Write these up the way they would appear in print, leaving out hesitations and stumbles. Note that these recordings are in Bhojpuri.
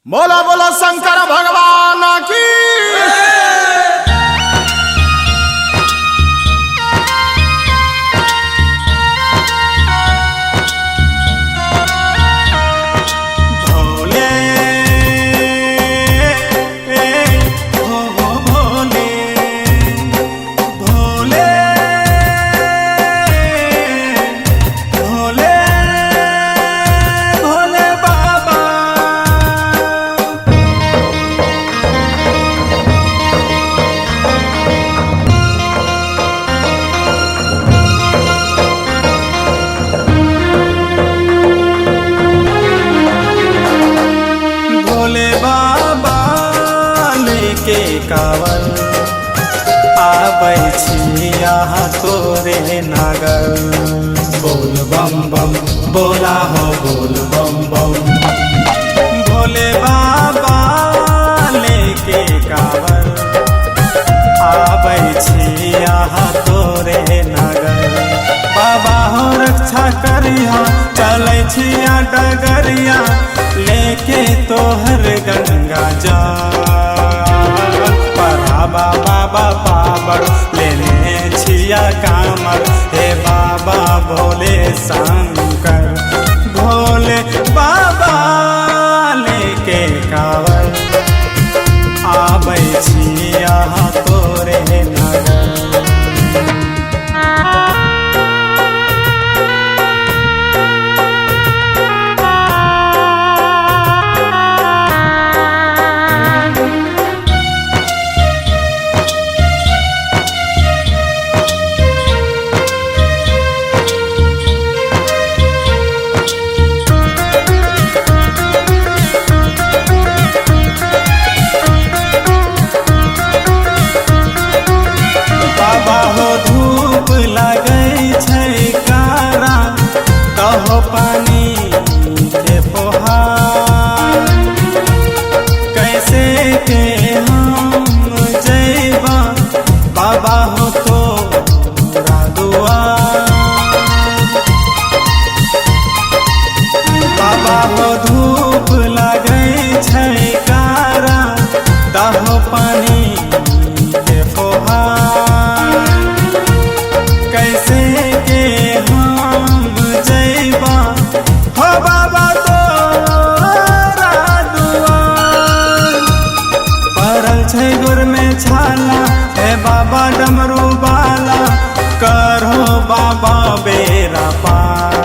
बोला बोला शंकर भगवान की। भोले हो भोले भोले भोले भोले बाबा। भोले बाबा लेके कावल आबै छी यहाँ तोरे नगर। बोल बम बम बोला हो बोल बम बम। भोले बाबा लेके कावल आबै छी यहाँ तोरे नगर। बाबा हो रक्षा करिया चलै छिया डगरिया लेके तोहर गंगा जा। पढ़ाबा बाबा पावर लेने छिया कामर। हे बाबा भोले शंकर भोले बाबा लेके कावर आबै छिया तोरे नगर। बाबा हो धूप लगै छै कारा कहो पानी के फुहार। कैसे के हम जैबा बाबा हो तोरा दुआर। बाबा हो धूप लगै छै कारा कहो पानी के फुहार। कैसे के हम जैबा हो बाबा तोरा दुआर। पड़ल छै गुर में छाला हे बाबा डमरू बाला करो बाबा बेरा पार।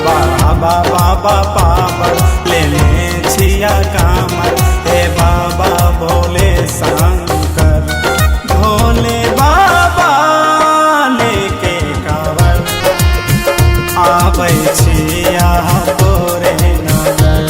बाबा बाबा पावर लेने छिया कामर। हे बाबा भोले शंकर भोले बाबा लेके कावर आबै छिया तोरे नगर।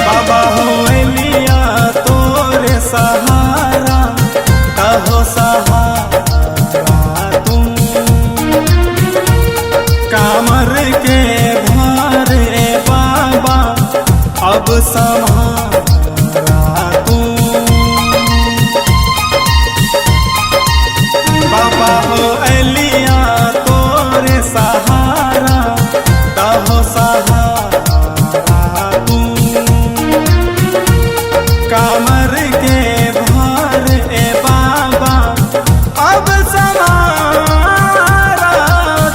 बाबा हो एलिया तोरे सहारा कहो सहारा तुम। कामर के भार ए बाबा अब सहारा तुम। बाबा हो एलिया तोरे सहारा कहो सहारा कामर के भार ए बाबा अब सहारा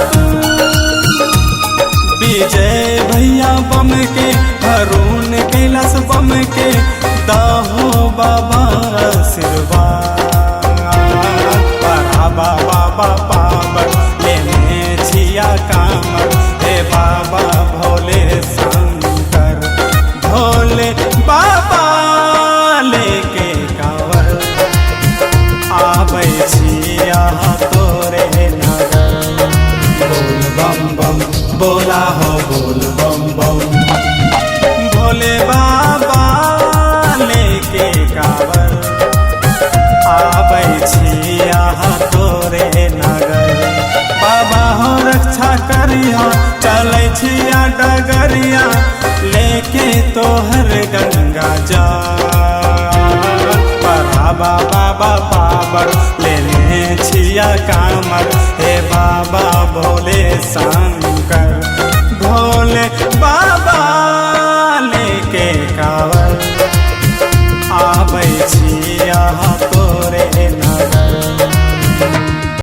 तू। विजय भैया बम के हरून कैलाश बम के दहो बाबा आशीर्वाद। पढ़ाबा बाबा पावर लेने छिया कामर। हे बाबा भोले शंकर भोले बाबा लेके कावर आबै छिया तोरे नगर। बोल बम बम बोला हो बोल बम बम। भोले बाबा रक्षा करिया, चलै छिया डगरिया लेके तोहर गंगा जा। बाबा बाबा पावर लेने छिया कामर, हे बाबा भोले शंकर। भोले